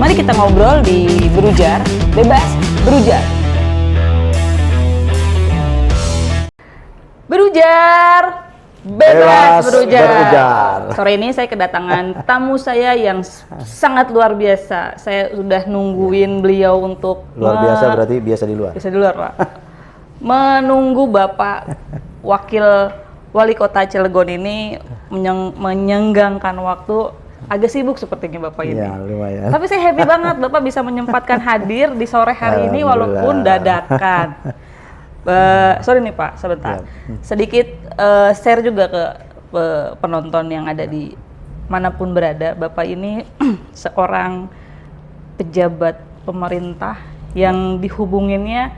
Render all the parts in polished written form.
Mari kita ngobrol di Berujar, bebas berujar. Berujar, bebas berujar. Sore ini saya kedatangan tamu saya yang sangat luar biasa. Saya sudah nungguin beliau untuk luar biasa berarti biasa di luar. Biasa di luar, Pak. Menunggu Bapak Wakil Wali Kota Cilegon ini menyenggangkan waktu. Agak sibuk sepertinya Bapak ini. Ya, lumayan. Tapi saya happy banget Bapak bisa menyempatkan hadir di sore hari ini walaupun dadakan. Sorry nih Pak, sebentar. Sedikit share juga ke penonton yang ada di manapun berada. Bapak ini seorang pejabat pemerintah yang dihubunginnya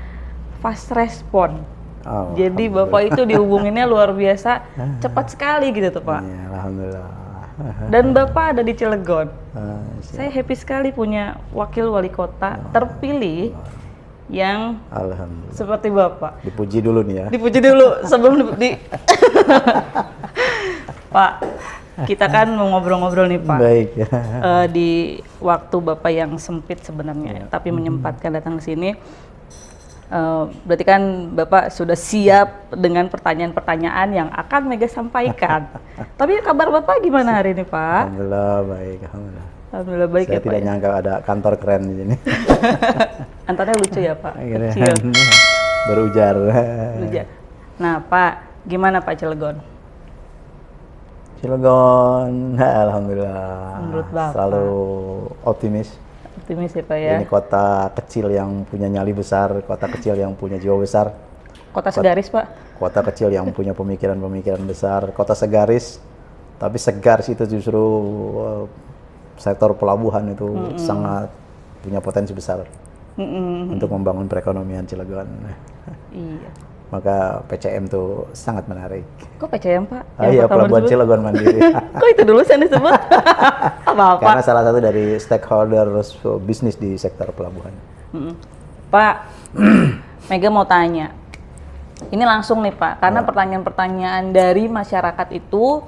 fast respon. Jadi Bapak itu dihubunginnya luar biasa cepat sekali gitu tuh Pak. Ya, alhamdulillah. Dan Bapak ada di Cilegon. Saya happy sekali punya wakil wali kota terpilih yang seperti Bapak. Dipuji dulu nih ya. Dipuji dulu sebelum Pak, kita kan mau ngobrol-ngobrol nih Pak. Baik. Di waktu Bapak yang sempit sebenarnya, tapi menyempatkan datang ke sini. Berarti kan Bapak sudah siap dengan pertanyaan-pertanyaan yang akan Mega sampaikan. Tapi kabar Bapak gimana hari ini Pak? Alhamdulillah baik, alhamdulillah. Alhamdulillah baik Saya ya Pak. tidak nyangka ada kantor keren di sini. Antaranya lucu ya Pak, kecil. Berujar. Berujar. Nah Pak, gimana Pak Cilegon? Cilegon, alhamdulillah. Menurut Bapak? Selalu optimis. Optimis ya Pak ya? Ini kota kecil yang punya nyali besar, kota kecil yang punya jiwa besar. Kota segaris Pak? Kota kecil yang punya pemikiran-pemikiran besar, kota segaris. Tapi segaris itu justru sektor pelabuhan itu sangat punya potensi besar untuk membangun perekonomian Cilegon. Iya. Maka PCM tuh sangat menarik. Kok PCM Pak? Iya, Pelabuhan Cilegon Mandiri. Kok itu dulu saya disebut? Apa-apa? Karena salah satu dari stakeholder bisnis di sektor pelabuhan. Pak, Mega mau tanya. Ini langsung nih Pak, karena pertanyaan-pertanyaan dari masyarakat itu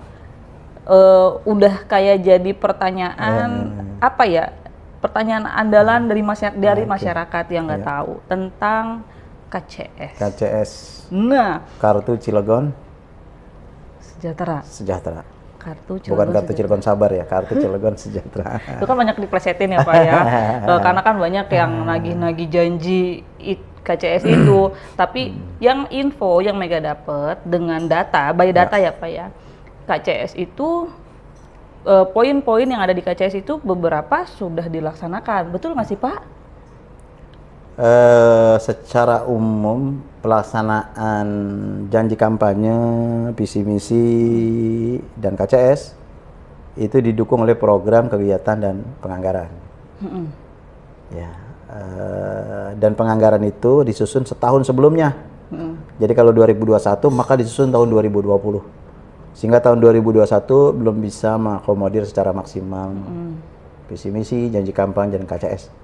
udah kayak jadi pertanyaan apa ya? Pertanyaan andalan dari masyarakat yang nggak tahu tentang KCS. KCS. Nah, Kartu Cilegon Sejahtera. Sejahtera. Kartu Cilegon Bukan kartu Sejahtera. Cilegon Sabar ya, kartu Cilegon Sejahtera. Itu kan banyak diplesetin ya Pak ya. Karena kan banyak yang nagih-nagih janji KCS itu. Tapi yang info yang Mega dapet dengan data, by data ya Pak ya. KCS itu poin-poin yang ada di KCS itu beberapa sudah dilaksanakan. Betul nggak sih Pak? Secara umum pelaksanaan janji kampanye, visi misi dan KCS itu didukung oleh program kegiatan dan penganggaran. Ya, dan penganggaran itu disusun setahun sebelumnya. Jadi kalau 2021 maka disusun tahun 2020. Sehingga tahun 2021 belum bisa mengakomodir secara maksimal visi misi, janji kampanye dan KCS.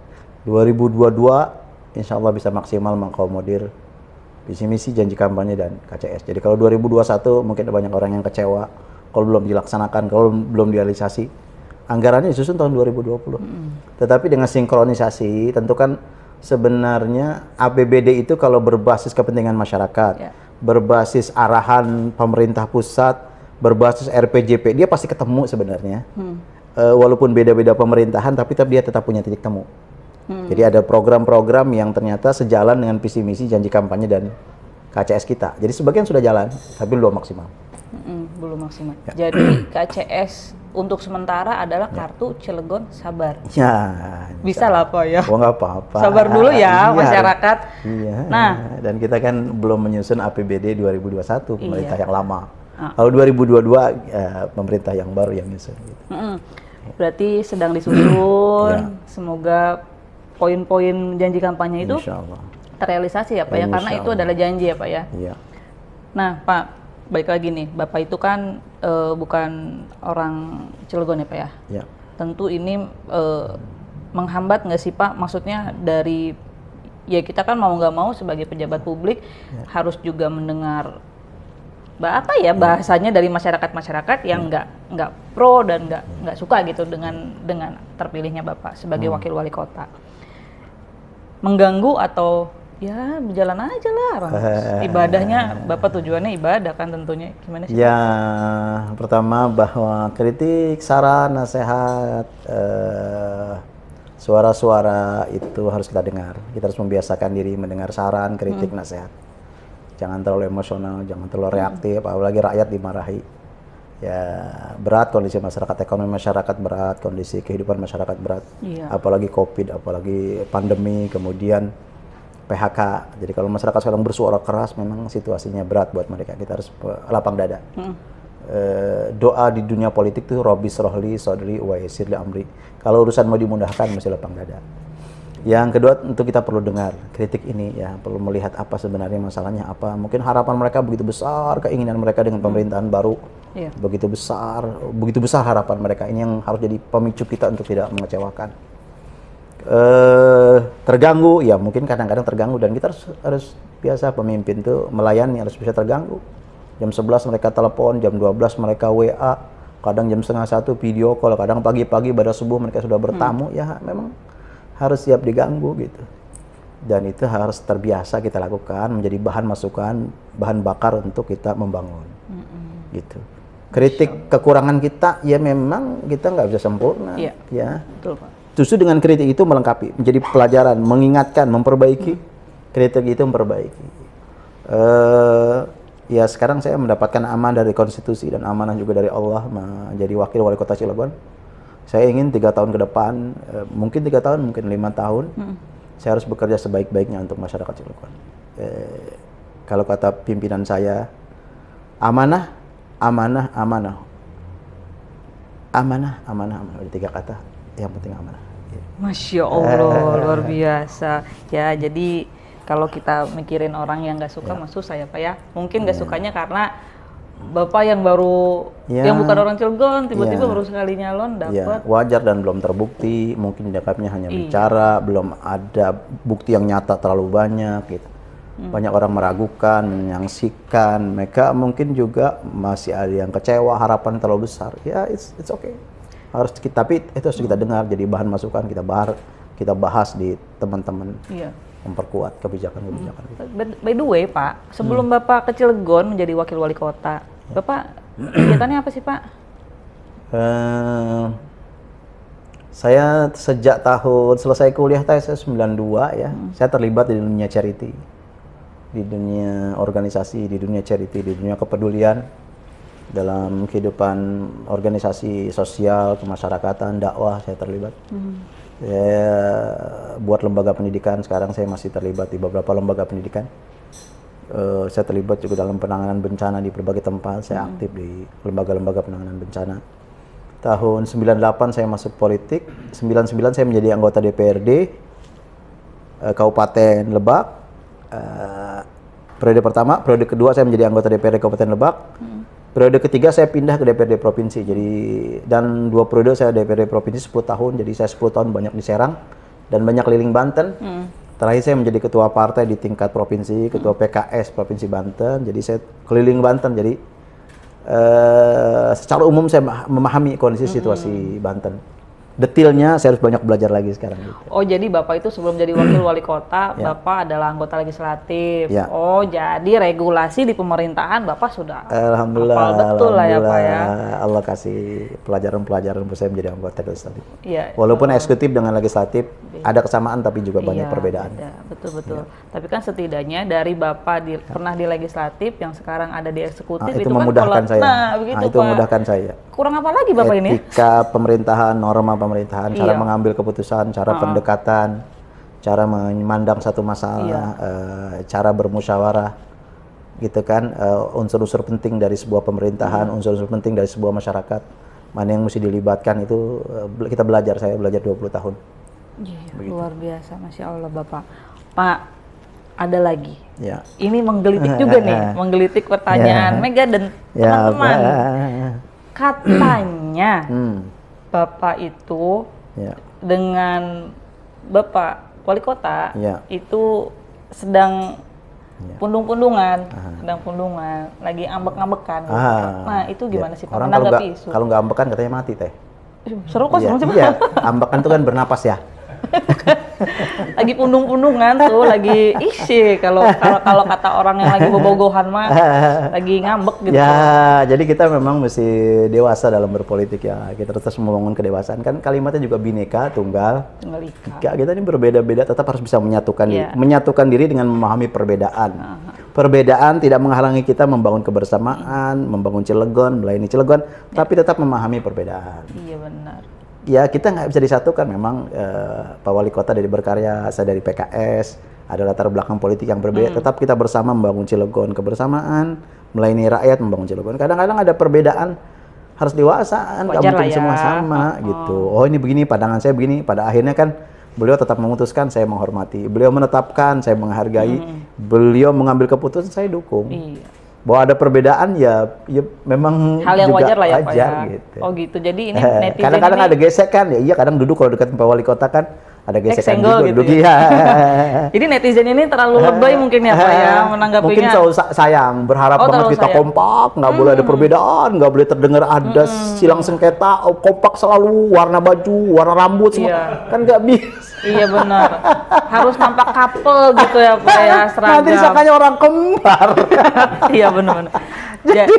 2022 insya Allah bisa maksimal mengakomodir visi misi, janji kampanye dan KCS. Jadi kalau 2021 mungkin ada banyak orang yang kecewa kalau belum dilaksanakan, kalau belum direalisasi. Anggarannya disusun tahun 2020. Tetapi dengan sinkronisasi, tentu kan sebenarnya APBD itu kalau berbasis kepentingan masyarakat, berbasis arahan pemerintah pusat, berbasis RPJP, dia pasti ketemu sebenarnya. Walaupun beda-beda pemerintahan, tapi dia tetap punya titik temu. Jadi ada program-program yang ternyata sejalan dengan visi misi, janji kampanye dan KCS kita. Jadi sebagian sudah jalan, tapi belum maksimal. Belum maksimal. Jadi KCS untuk sementara adalah kartu Cilegon Sabar. Ya, bisa lah Pak ya. Oh nggak apa-apa. Sabar dulu ya masyarakat. Iya. Nah, dan kita kan belum menyusun APBD 2021 pemerintah yang lama. Kalau 2022 pemerintah yang baru yang nyusun. Gitu. Berarti sedang disusun. Semoga poin-poin janji kampanye itu terrealisasi ya Pak ya, karena itu adalah janji ya Pak ya. Iya. Nah Pak, balik lagi nih, Bapak itu kan bukan orang Cilegon ya Pak ya. Iya. Tentu ini menghambat nggak sih Pak? Maksudnya dari ya kita kan mau nggak mau sebagai pejabat publik harus juga mendengar apa ya bahasanya dari masyarakat yang nggak pro dan nggak suka gitu dengan terpilihnya Bapak sebagai wakil wali kota. Mengganggu atau ya berjalan aja lah orang ibadahnya Bapak tujuannya ibadah kan tentunya, gimana sih? Ya, pertama bahwa kritik, saran, nasihat, suara-suara itu harus kita dengar. Kita harus membiasakan diri mendengar saran, kritik, nasihat. Jangan terlalu emosional, jangan terlalu reaktif, apalagi rakyat dimarahi. Ya, berat kondisi masyarakat, ekonomi masyarakat berat, kondisi kehidupan masyarakat berat. Iya. Apalagi Covid, apalagi pandemi, kemudian PHK. Jadi kalau masyarakat sekarang bersuara keras, memang situasinya berat buat mereka. Kita harus lapang dada. Doa di dunia politik tuh Robbi srohli sodri wa yassir li amri. Kalau urusan mau dimudahkan, mesti lapang dada. Yang kedua, tentu kita perlu dengar kritik ini ya, perlu melihat apa sebenarnya masalahnya apa. Mungkin harapan mereka begitu besar, keinginan mereka dengan pemerintahan baru begitu besar harapan mereka. Ini yang harus jadi pemicu kita untuk tidak mengecewakan. Terganggu ya, mungkin kadang-kadang terganggu, dan kita harus biasa, pemimpin tuh melayani harus bisa terganggu. Jam 11 mereka telepon, jam 12 mereka WA, kadang jam setengah 1 video call, kadang pagi-pagi pada subuh mereka sudah bertamu. Ya memang harus siap diganggu gitu, dan itu harus terbiasa kita lakukan, menjadi bahan masukan, bahan bakar untuk kita membangun. Gitu. Kritik kekurangan kita ya memang kita nggak bisa sempurna. Ya. Betul, Pak. Justru dengan kritik itu melengkapi, menjadi pelajaran, mengingatkan, memperbaiki. Kritik itu memperbaiki. Ya sekarang saya mendapatkan amanah dari konstitusi dan amanah juga dari Allah menjadi wakil wali kota Cilegon. Saya ingin 3 tahun ke depan, mungkin 3 tahun, mungkin 5 tahun, saya harus bekerja sebaik-baiknya untuk masyarakat Cilegon. Kalau kata pimpinan saya, amanah, amanah, amanah. Amanah, amanah, amanah. Ada 3 kata, yang penting amanah. Masya Allah, luar biasa. Ya, jadi kalau kita mikirin orang yang nggak suka, mah susah ya Pak ya. Mungkin nggak sukanya karena Bapak yang baru, yang bukan orang Cilegon, tiba-tiba baru sekali nyalon dapat. Wajar dan belum terbukti, mungkin dianggapnya hanya bicara, belum ada bukti yang nyata terlalu banyak gitu. Banyak orang meragukan, menyaksikan, mereka mungkin juga masih ada yang kecewa, harapan terlalu besar. Ya, it's okay. Tapi itu harus kita dengar, jadi bahan masukan, kita bahas di teman-teman. Memperkuat kebijakan-kebijakan. By the way Pak, sebelum Bapak ke Cilegon menjadi wakil wali kota, Bapak kegiatannya apa sih Pak? Saya sejak tahun selesai kuliah saya 92 ya, saya terlibat di dunia charity, di dunia organisasi, di dunia charity, di dunia kepedulian, dalam kehidupan organisasi sosial, kemasyarakatan, dakwah saya terlibat. Saya buat lembaga pendidikan, sekarang saya masih terlibat di beberapa lembaga pendidikan. Saya terlibat juga dalam penanganan bencana di berbagai tempat, saya aktif di lembaga-lembaga penanganan bencana. Tahun 98 saya masuk politik, 99 saya menjadi anggota DPRD Kabupaten Lebak. Periode pertama, periode kedua saya menjadi anggota DPRD Kabupaten Lebak. Periode ketiga saya pindah ke DPRD Provinsi, dan 2 periode saya DPRD Provinsi 10 tahun, jadi saya 10 tahun banyak di Serang dan banyak keliling Banten. Terakhir saya menjadi ketua partai di tingkat provinsi, ketua PKS Provinsi Banten, jadi saya keliling Banten. Jadi secara umum saya memahami kondisi situasi Banten. Detailnya saya harus banyak belajar lagi sekarang. Gitu. Oh, jadi Bapak itu sebelum jadi wakil wali kota, Bapak adalah anggota legislatif. Oh, jadi regulasi di pemerintahan Bapak sudah Alhamdulillah, betul lah ya Pak ya. Allah kasih pelajaran-pelajaran untuk saya menjadi anggota legislatif. Iya. Walaupun eksekutif dengan legislatif ada kesamaan tapi juga banyak perbedaan. Betul. Tapi kan setidaknya dari Bapak pernah di legislatif, yang sekarang ada di eksekutif, itu memudahkan saya. Itu Pak. memudahkan saya. Kurang apa lagi Bapak ini? Etika pemerintahan, norma pemerintahan, cara mengambil keputusan, cara pendekatan, cara memandang satu masalah, cara bermusyawarah, gitu kan, unsur-unsur penting dari sebuah pemerintahan, unsur-unsur penting dari sebuah masyarakat, mana yang mesti dilibatkan itu kita belajar, saya belajar 20 tahun. Luar biasa, Masya Allah Bapak. Pak, ada lagi. Ya. Ini menggelitik juga nih, menggelitik pertanyaan Mega dan teman-teman. Katanya Bapak itu dengan Bapak wali kota itu sedang pundung-pundungan, sedang pundungan, lagi ambek-ambekan. Gitu. Nah itu gimana sih Pak? Orang Menanggapi isu? kalau nggak ambekan katanya mati teh. Seru kok, seru sih Pak. Iya, ambekan itu kan bernapas ya. Lagi pundung-pundungan tuh, lagi isi kalau kata orang yang lagi bobogohan mah lagi ngambek gitu. Ya, jadi kita memang mesti dewasa dalam berpolitik ya. Kita terus membangun kedewasaan kan kalimatnya juga bineka, tunggal ika. Kita ini berbeda-beda tetap harus bisa menyatukan diri. Menyatukan diri dengan memahami perbedaan. Perbedaan tidak menghalangi kita membangun kebersamaan, membangun Cilegon, melayani Cilegon, tapi tetap memahami perbedaan. Iya benar. Ya kita nggak bisa disatukan memang Pak Wali Kota dari Berkarya, saya dari PKS, ada latar belakang politik yang berbeda, tetap kita bersama membangun Cilegon, kebersamaan, melayani rakyat, membangun Cilegon. Kadang-kadang ada perbedaan, harus dewasa, nggak mungkin ya. semua sama gitu. Oh ini begini, pandangan saya begini, pada akhirnya kan beliau tetap memutuskan, saya menghormati. Beliau menetapkan, saya menghargai. Beliau mengambil keputusan, saya dukung. Iya. Bahwa ada perbedaan ya memang hal yang juga wajar lah ya Pak ya. Gitu. Oh gitu. Jadi ini netizen kadang-kadang ini ada gesekan ya. Iya kadang duduk kalau dekat Pak Wali Kota kan ada gesekan juga gitu duduk ya. Jadi netizen ini terlalu lebay mungkin ya Pak ya menanggapinya. Mungkin sayang, berharap banget kita kompak, nggak boleh ada perbedaan, nggak boleh terdengar ada silang sengketa, kompak selalu warna baju, warna rambut semua. Kan nggak bisa. Iya benar. Harus nampak couple gitu ya Pak ya, seragam. Nanti disangkanya orang kembar. Iya benar-benar. Jadi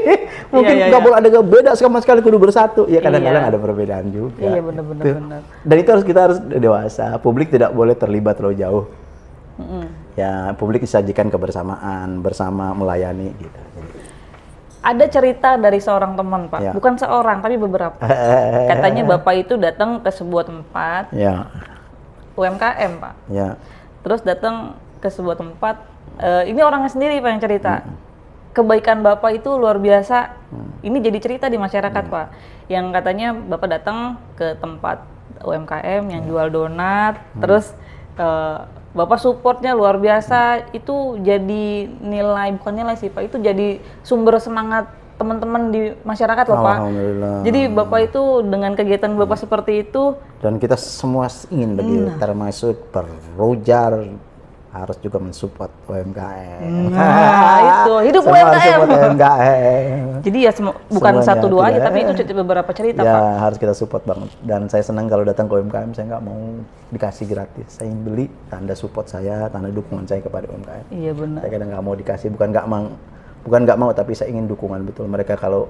mungkin nggak boleh ada beda sama sekali, kudu bersatu. Ya kadang-kadang ada perbedaan juga. Iya benar-benar. Dan itu kita harus dewasa. Publik tidak boleh terlibat terlalu jauh. Ya publik disajikan kebersamaan, bersama melayani gitu. Ada cerita dari seorang teman Pak, bukan seorang tapi beberapa. Katanya Bapak itu datang ke sebuah tempat. UMKM Pak. Terus datang ke sebuah tempat, ini orangnya sendiri Pak yang cerita. Kebaikan Bapak itu luar biasa. Ini jadi cerita di masyarakat Pak. Yang katanya Bapak datang ke tempat UMKM yang jual donat, terus Bapak supportnya luar biasa. Itu jadi nilai, bukan nilai sih Pak, itu jadi sumber semangat teman-teman di masyarakat loh Pak. Jadi Bapak itu dengan kegiatan Bapak seperti itu. Dan kita semua ingin begitu, termasuk Perrujar harus juga mensupport UMKM. Nah itu, hidup UMKM. Jadi ya bukan semuanya, satu dua aja, tapi itu beberapa cerita ya, Pak. Harus kita support banget. Dan saya senang kalau datang ke UMKM, saya nggak mau dikasih gratis. Saya ingin beli tanda support saya, tanda dukungan saya kepada UMKM. Iya benar. Saya kadang nggak mau dikasih, bukan nggak mau, tapi saya ingin dukungan betul. Mereka kalau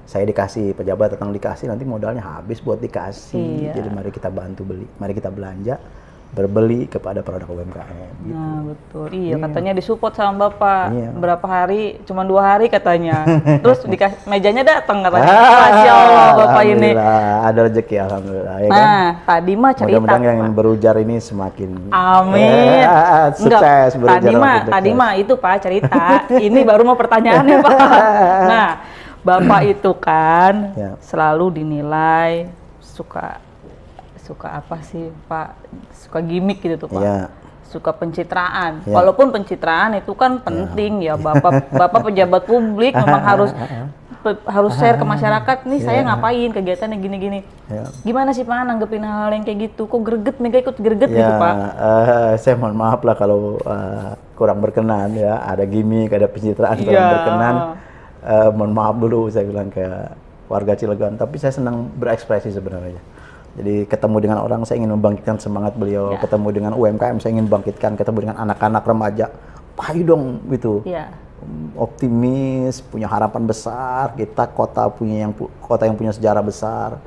saya dikasih, pejabat datang dikasih, nanti modalnya habis buat dikasih. Jadi mari kita bantu beli, mari kita belanja, berbeli kepada produk UMKM. Gitu. Nah betul, katanya disupport sama Bapak. Berapa hari? Cuma 2 hari katanya. Terus mejanya datang katanya. Masya Allah Bapak ini. Ada rezeki alhamdulillah. Ya nah tadi mah cerita. Mudah-mudahan yang berujar ini semakin amin. Sukses. Tadi mah itu Pak cerita. Ini baru mau pertanyaannya Pak. Nah Bapak itu kan selalu dinilai suka apa sih Pak? Suka gimmick gitu tuh Pak. Suka pencitraan. Walaupun pencitraan itu kan penting ya Bapak pejabat publik memang harus share ke masyarakat nih saya ngapain kegiatannya gini-gini. Gimana sih Pak nanggepin hal yang kayak gitu? Kok greget Mega ikut greget gitu Pak? Saya mohon maaf lah kalau kurang berkenan ya. Ada gimmick, ada pencitraan kurang berkenan. Mohon maaf dulu saya bilang ke warga Cilegon. Tapi saya senang berekspresi sebenarnya. Jadi ketemu dengan orang saya ingin membangkitkan semangat beliau, ketemu dengan UMKM saya ingin bangkitkan, ketemu dengan anak-anak remaja, ayo dong gitu, optimis, punya harapan besar, kita kota yang punya sejarah besar,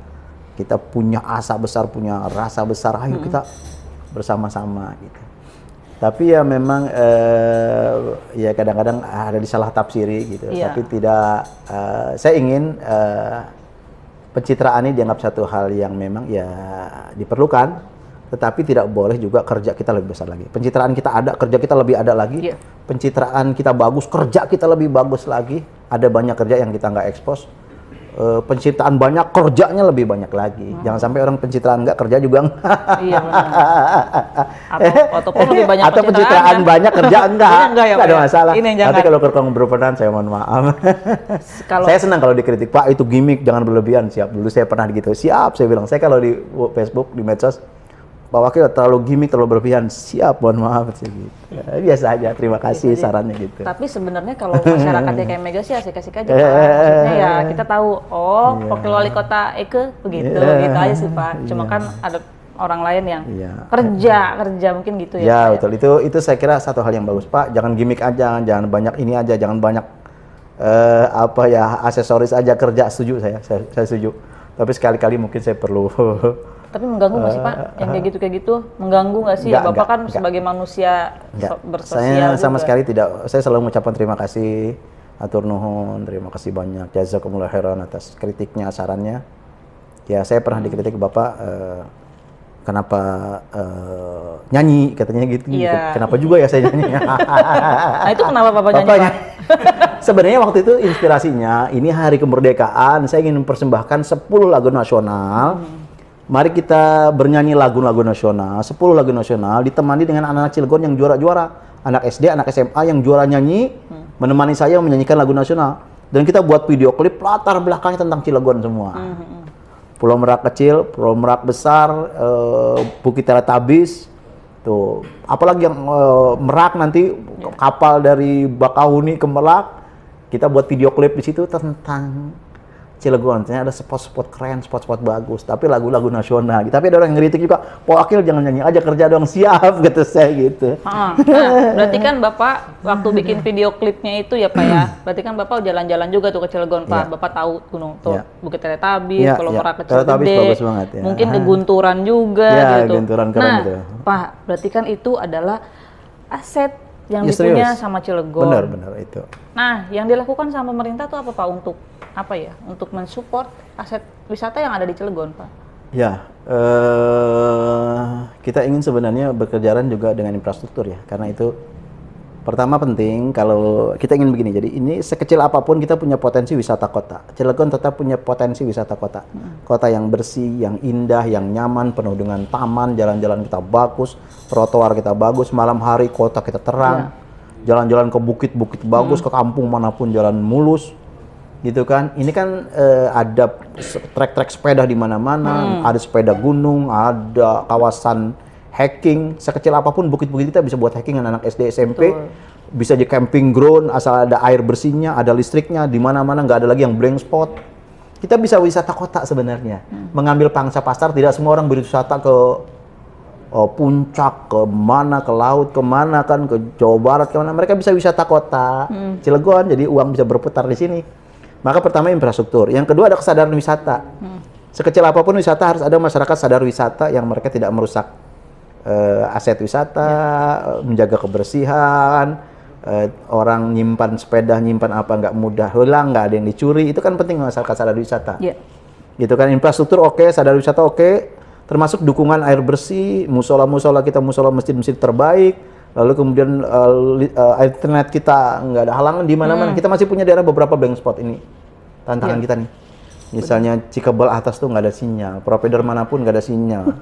kita punya asa besar, punya rasa besar, ayo kita bersama-sama gitu. Tapi ya memang ya kadang-kadang ada disalah tafsiri gitu, tapi tidak, saya ingin pencitraan ini dianggap satu hal yang memang ya diperlukan, tetapi tidak boleh juga kerja kita lebih besar lagi. Pencitraan kita ada, kerja kita lebih ada lagi. Pencitraan kita bagus, kerja kita lebih bagus lagi. Ada banyak kerja yang kita nggak ekspos. Pencitraan banyak, kerjanya lebih banyak lagi. Jangan sampai orang pencitraan nggak, kerja juga nggak. Iya benar. Ataupun lebih banyak pencitraan banyak, kerja enggak. Nggak ada masalah. Nanti kalau kurang berperan, saya mohon maaf. Saya senang kalau dikritik, Pak itu gimmick, jangan berlebihan. Siap, dulu saya pernah gitu. Siap, saya bilang. Saya kalau di Facebook, di medsos, Pak Wakil terlalu gimmick, terlalu berlebihan. Siap, mohon maaf sih gitu. Biasa aja, terima kasih sarannya gitu. Tapi sebenarnya kalau masyarakatnya kayak Mega sih asik-asik aja Pak. Maksudnya ya kita tahu, Wakil Wali Kota Eke begitu, gitu aja sih Pak. Cuma kan ada orang lain yang kerja mungkin gitu ya. Ya betul, itu saya kira satu hal yang bagus Pak. Jangan gimmick aja, jangan banyak ini aja, jangan banyak aksesoris aja kerja. Setuju saya setuju. Tapi sekali-kali mungkin saya perlu. Tapi mengganggu nggak sih Pak? Yang kayak gitu mengganggu nggak sih? Bapak kan sebagai manusia bersosial saya sama juga. sekali tidak. Saya selalu mengucapkan terima kasih, atur nuhun, terima kasih banyak, jazakumullah khairan atas kritiknya, sarannya. Ya saya pernah dikritik Bapak. Kenapa nyanyi katanya gitu, kenapa juga ya saya nyanyi. Nah itu kenapa Bapak nyanyi Pak? Sebenarnya waktu itu inspirasinya ini hari kemerdekaan, saya ingin mempersembahkan 10 lagu nasional. Mari kita bernyanyi lagu-lagu nasional, 10 lagu nasional ditemani dengan anak-anak Cilegon yang juara-juara, anak SD, anak SMA yang juara nyanyi, menemani saya menyanyikan lagu nasional. Dan kita buat video klip latar belakangnya tentang Cilegon semua. Pulau Merak kecil, Pulau Merak besar, Bukit Teletabis, tuh. Apalagi yang Merak nanti kapal dari Bakahuni ke Merak, kita buat video klip di situ tentang Cilegon. Ternyata ada spot-spot keren, spot-spot bagus, tapi lagu-lagu nasional. Tapi ada orang yang ngeritik juga, Pak Wakil jangan nyanyi aja, kerja dong, siap, gitu saya gitu. Nah, berarti kan Bapak waktu bikin video klipnya itu ya Pak ya, berarti kan Bapak jalan-jalan juga tuh ke Cilegon Pak, Bapak tahu gunung tuh, Bukit Teletabis, Pulau Merak kecil gede, bagus banget, ya. Mungkin ke Gunturan juga gitu. Gunturan keren nah, itu. Pak, berarti kan itu adalah aset yang dipunya sama Cilegon. Benar itu. Nah, yang dilakukan sama pemerintah tuh apa Pak untuk mensupport aset wisata yang ada di Cilegon Pak? Ya, kita ingin sebenarnya bekerjaan juga dengan infrastruktur ya, karena itu pertama penting. Kalau kita ingin begini, jadi ini sekecil apapun kita punya potensi wisata kota. Cilegon tetap punya potensi wisata kota. Kota yang bersih, yang indah, yang nyaman, penuh dengan taman, jalan-jalan kita bagus, trotoar kita bagus, malam hari kota kita terang, jalan-jalan ke bukit-bukit bagus, ke kampung manapun jalan mulus. Gitu kan, ini kan ada trek-trek sepeda di mana-mana, ada sepeda gunung, ada kawasan hiking, sekecil apapun bukit-bukit kita bisa buat hiking dengan anak SD SMP. Bisa di camping ground asal ada air bersihnya, ada listriknya, di mana-mana nggak ada lagi yang blank spot. Kita bisa wisata kota sebenarnya, mengambil pangsa pasar. Tidak semua orang berwisata ke puncak, ke mana, ke laut, kemana kan, ke Jawa Barat, kemana. Mereka bisa wisata kota, Cilegon, jadi uang bisa berputar di sini. Maka pertama infrastruktur, yang kedua ada kesadaran wisata. Sekecil apapun wisata harus ada masyarakat sadar wisata yang mereka tidak merusak aset wisata, menjaga kebersihan, orang nyimpan sepeda, nyimpan apa nggak mudah hilang, nggak ada yang dicuri, itu kan penting masyarakat sadar wisata. Gitu kan, infrastruktur oke, sadar wisata oke, termasuk dukungan air bersih, musola-musola kita, musola masjid-masjid terbaik. Lalu kemudian internet kita nggak ada halangan di mana-mana. Kita masih punya daerah beberapa blank spot ini. Tantangan kita nih. Misalnya Cikebel atas tuh nggak ada sinyal. Provider manapun nggak ada sinyal.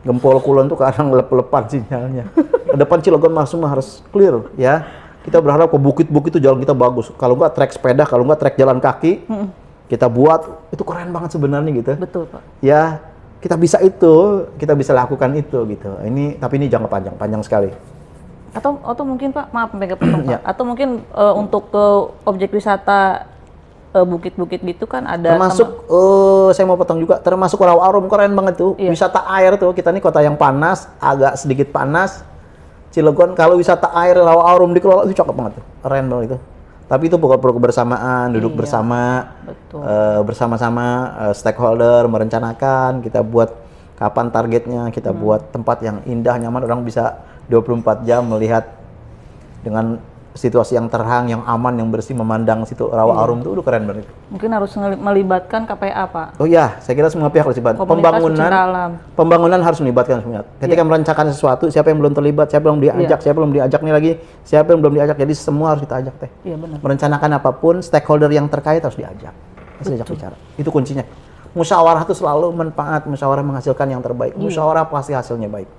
Gempol Kulon tuh kadang lep-lepan sinyalnya. Ke depan Cilegon semua harus clear ya. Kita berharap ke bukit-bukit itu jalan kita bagus. Kalau nggak trek sepeda, kalau nggak trek jalan kaki, kita buat itu keren banget sebenarnya gitu. Betul Pak. Ya kita bisa itu, kita bisa lakukan itu gitu. Tapi ini jangka panjang, panjang sekali. Atau mungkin Pak, maaf Mega potong Pak. Atau mungkin untuk ke objek wisata bukit-bukit gitu kan ada. Termasuk saya mau potong juga, termasuk Rawa Arum keren banget tuh. Wisata air tuh, kita nih kota yang panas, agak sedikit panas. Cilegon kalau wisata air Rawa Arum dikelola itu cakep banget tuh. Keren banget itu. Tapi itu bukan perlu kebersamaan, duduk bersama, bersama-sama stakeholder merencanakan, kita buat kapan targetnya, kita buat tempat yang indah, nyaman, orang bisa 24 jam melihat dengan situasi yang terang, yang aman, yang bersih, memandang situ Rawa Arum itu udah keren banget. Mungkin harus melibatkan KPA Pak. Oh iya, saya kira semua pihak harus terlibat. Pembangunan harus melibatkan semua. Ketika merencanakan sesuatu, siapa yang belum terlibat, siapa yang belum diajak, siapa yang belum diajak nih lagi, siapa yang belum diajak. Jadi semua harus kita ajak teh. Iya benar. Merencanakan apapun, stakeholder yang terkait harus diajak. Harus diajak bicara. Itu kuncinya. Musyawarah itu selalu manfaat, musyawarah menghasilkan yang terbaik. Musyawarah pasti hasilnya baik.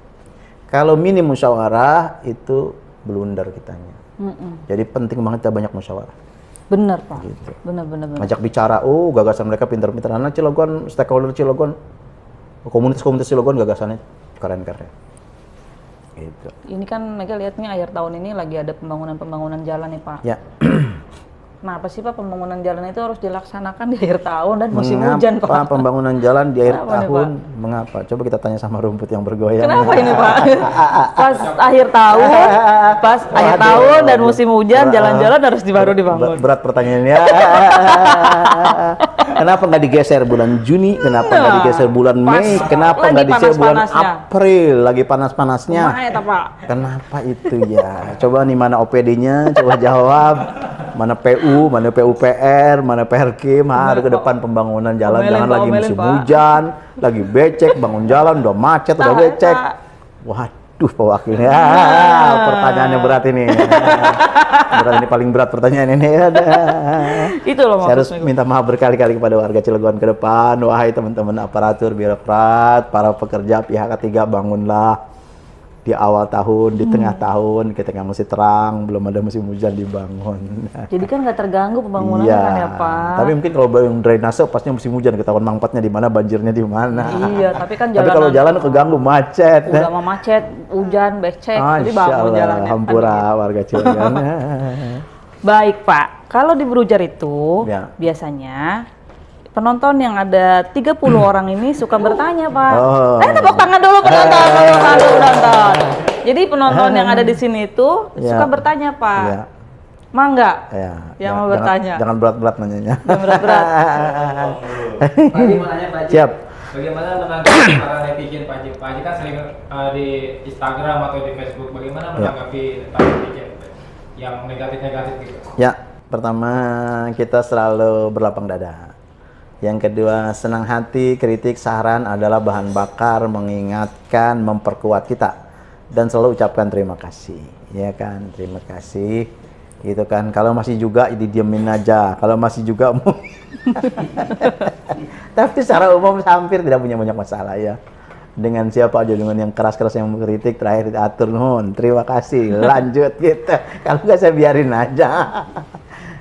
Kalau minim musyawarah itu blunder kitanya. Jadi penting banget kita banyak musyawarah. Benar Pak. Gitu. Benar. Ngajak bicara, gagasan mereka pintar-pintar. Anak Cilegon, stakeholder Cilegon, komunitas Cilegon gagasannya keren-keren. Gitu. Ini kan Mega lihatnya akhir tahun ini lagi ada pembangunan jalan nih Pak. Ya. Kenapa sih Pak pembangunan jalan itu harus dilaksanakan di akhir tahun dan musim hujan Pak? Mengapa pembangunan jalan di akhir Kenapa nih, tahun? Mengapa? Coba kita tanya sama rumput yang bergoyang. Kenapa ini Pak? Pas akhir tahun dan musim hujan jalan-jalan harus baru dibangun. Berat pertanyaannya. Kenapa nggak digeser bulan Juni? Kenapa nggak digeser bulan Mei? Kenapa nggak digeser bulan April? Llagi panas-panasnya. Pak? Kenapa itu ya? Coba nih mana OPD-nya? Coba jawab. Mana PU, mana PUPR, mana PRKIM, harus ke depan pembangunan jalan. Jangan lagi musim hujan, lagi becek, bangun jalan, udah macet, udah becek. Waduh, Pak Wakilnya, pertanyaannya berat ini. Berat ini, paling berat pertanyaan ini. Itu loh saya harus minta maaf berkali-kali kepada warga Cilegon ke depan. Wahai teman-teman aparatur, birokrat, para pekerja pihak ketiga, bangunlah. Di awal tahun, di tengah tahun, ketika masih terang, belum ada musim hujan dibangun. Jadi kan nggak terganggu pembangunannya kan ya Pak? Tapi mungkin kalau yang drainase pasnya musim hujan, ketahuan mangpatnya di mana, banjirnya di mana. Iya, tapi kan jalan. Tapi kalau jalan keganggu macet. Udah mau macet, hujan, becek, jadi bangun jalannya. Hampura warga Cilegon. Baik Pak, kalau di Brujar itu biasanya penonton yang ada 30 orang ini suka bertanya Pak. Tepuk tangan dulu penonton, tepuk tangan dulu penonton. Jadi penonton yang ada di sini itu suka bertanya Pak. Mangga? Yang mau bertanya. Jangan berat-berat nanyanya. Jangan berat-berat. Pak Haji mau nanya Pak Haji. Siap. Bagaimana menanggapi para netizen Pak Haji? Pak Haji kan sering di Instagram atau di Facebook. Bagaimana menanggapi netizen yang negatif-negatif gitu? Ya, pertama kita selalu berlapang dada. Yang kedua, senang hati, kritik, saran adalah bahan bakar, mengingatkan, memperkuat kita. Dan selalu ucapkan terima kasih. Ya kan, terima kasih. Gitu kan, kalau masih juga didiemin aja. Kalau masih juga tapi secara umum hampir tidak punya banyak masalah ya. Dengan siapa aja, dengan yang keras-keras yang mengkritik, terakhir diatur, terima kasih, lanjut gitu. Kalau nggak saya biarin aja.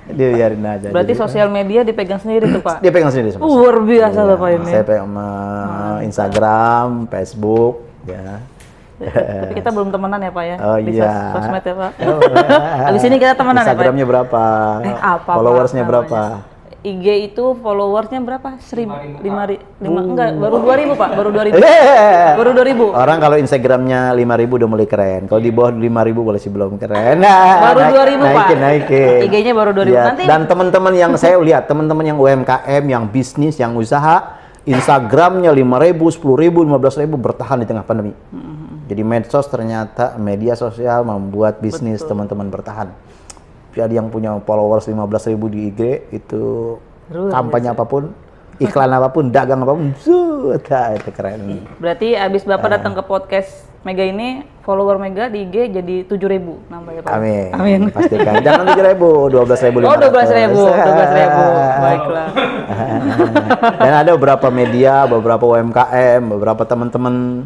Dia biarin aja. Berarti sosial media dipegang sendiri tuh Pak? Dia pegang sendiri semua. Luar biasa Bapak ini. Saya pegang Instagram, Facebook, ya. Tapi kita belum temenan ya Pak ya? Oh di iya. sosmed ya Pak? Habis ini kita temenan ya Pak? Instagramnya berapa? Apa followersnya Pak, berapa? IG itu followersnya berapa? 5.000, enggak, baru 2.000 Pak, baru 2.000. Baru 2.000. Orang kalau Instagramnya 5.000 udah mulai keren. Kalau di bawah 5.000 boleh sih belum keren. Baru 2.000 Pak. Naikin. IG-nya baru 2.000. Ya, Nanti. dan teman-teman yang saya lihat, teman-teman yang UMKM, yang bisnis, yang usaha, Instagramnya 5.000, 10.000, 15.000 bertahan di tengah pandemi. Jadi medsos ternyata media sosial membuat bisnis teman-teman bertahan. Jadi yang punya followers 15.000 di IG itu kampanye apapun, iklan apapun, dagang apapun, itu keren. Berarti abis Bapak datang ke podcast Mega ini, follower Mega di IG jadi 7.000 nambah ya Pak? Amin. Amin. Pastikan. Jangan 7.000, 12.500. Oh 12.000. Baiklah. Dan ada beberapa media, beberapa UMKM, beberapa teman-teman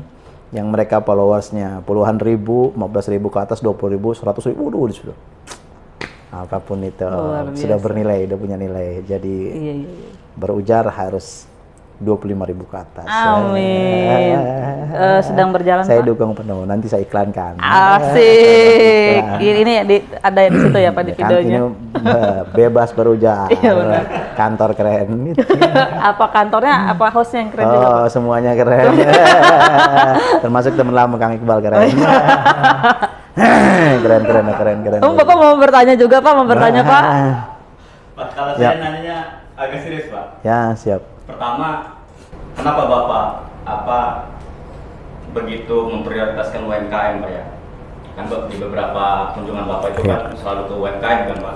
yang mereka followersnya puluhan ribu, 15.000 ke atas, 20.000, 100.000, sudah. Apapun itu sudah bernilai, udah punya nilai. Jadi berujar harus 25.000 ke atas. Amin. Sedang berjalan saya Pak? dukung penuh, nanti saya iklankan. Asik. Ini ada di situ ya Pak di videonya. Ini bebas berujar. Iya benar. Kantor keren. Apa kantornya? Apa hostnya yang keren juga Pak? Semuanya keren. Termasuk teman lama Kang Iqbal keren. keren. Bapak mau bertanya juga Pak? Mau bertanya Pak? Pak, kalau saya nanya agak serius Pak. Ya, siap. Pertama, kenapa Bapak begitu memprioritaskan UMKM Pak ya? Kan di beberapa kunjungan Bapak itu kan selalu ke UMKM kan Pak.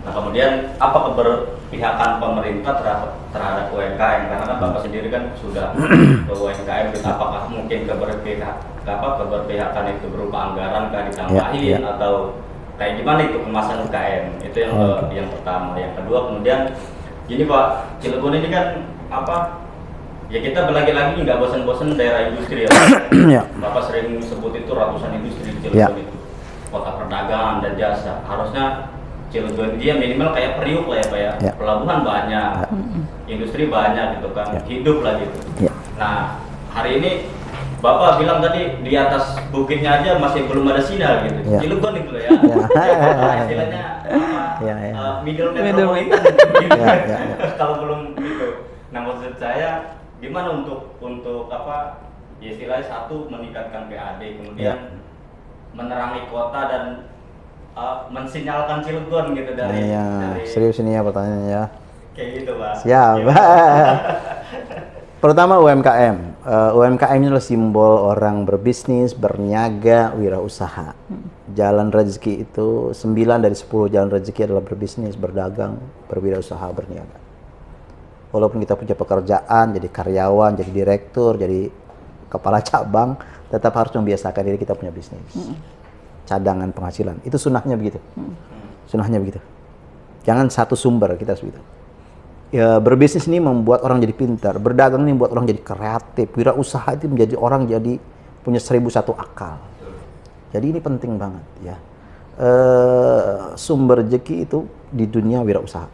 Nah kemudian apa keberpihakan pemerintah terhadap UMKM? Karena kan Bapak sendiri kan sudah ke UMKM, apakah mungkin keberpihakan itu berupa anggaran kah ditambahin atau kayak gimana itu kemasan UMKM? Itu yang pertama. Yang kedua kemudian gini Pak, Cilegon ini kan ya kita lagi-lagi nggak bosan-bosan daerah industri ya. Bapak sering sebut itu ratusan industri di Cilegon itu, kota perdagangan dan jasa. Harusnya Cilegon dia minimal kayak Priuk lah ya Pak ya. Pelabuhan banyak, industri banyak gitu kan, hidup lah gitu. Nah hari ini Bapak bilang tadi di atas bukitnya aja masih belum ada sinyal gitu. Ya. Cilegon itu loh ya. Istilahnya Ya, ya. middle metropolitan gitu. Ya. Kalau belum gitu. Nah maksud saya gimana untuk apa? Ya istilahnya satu meningkatkan PAD, kemudian menerangi kota dan mensinyalkan Cilegon gitu dari serius ini ya pertanyaannya ya. Kayak gitu Pak. Siap. Pertama UMKM. UMKM ini adalah simbol orang berbisnis, berniaga, wirausaha. Jalan rezeki itu 9 dari 10 jalan rezeki adalah berbisnis, berdagang, berwirausaha, berniaga. Walaupun kita punya pekerjaan, jadi karyawan, jadi direktur, jadi kepala cabang, tetap harus membiasakan diri kita punya bisnis. Cadangan penghasilan. Itu sunnahnya begitu. Sunnahnya begitu. Jangan satu sumber, kita segitu. Ya, berbisnis ini membuat orang jadi pintar, berdagang ini membuat orang jadi kreatif, wirausaha itu menjadi orang jadi punya 1001 akal. Jadi ini penting banget ya. Sumber rezeki itu di dunia wirausaha.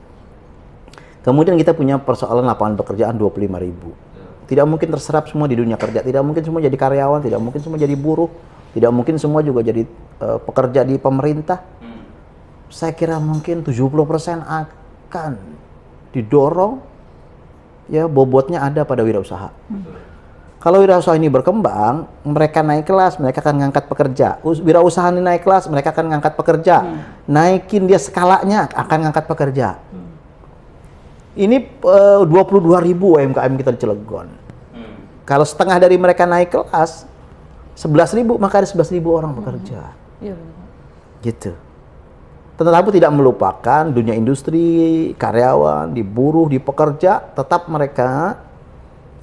Kemudian kita punya persoalan lapangan pekerjaan 25.000. Tidak mungkin terserap semua di dunia kerja, tidak mungkin semua jadi karyawan, tidak mungkin semua jadi buruh, tidak mungkin semua juga jadi pekerja di pemerintah. Saya kira mungkin 70% akan didorong, ya bobotnya ada pada wirausaha. Kalau wirausaha ini berkembang, mereka naik kelas, mereka akan ngangkat pekerja. Wirausaha ini naik kelas, mereka akan ngangkat pekerja. Naikin dia skalanya, akan ngangkat pekerja. Ini 22.000 UMKM kita di Cilegon. Kalau setengah dari mereka naik kelas, 11.000, maka ada 11.000 orang bekerja. Iya benar. Gitu. Tetapi tidak melupakan dunia industri, karyawan, di buruh, di pekerja, tetap mereka,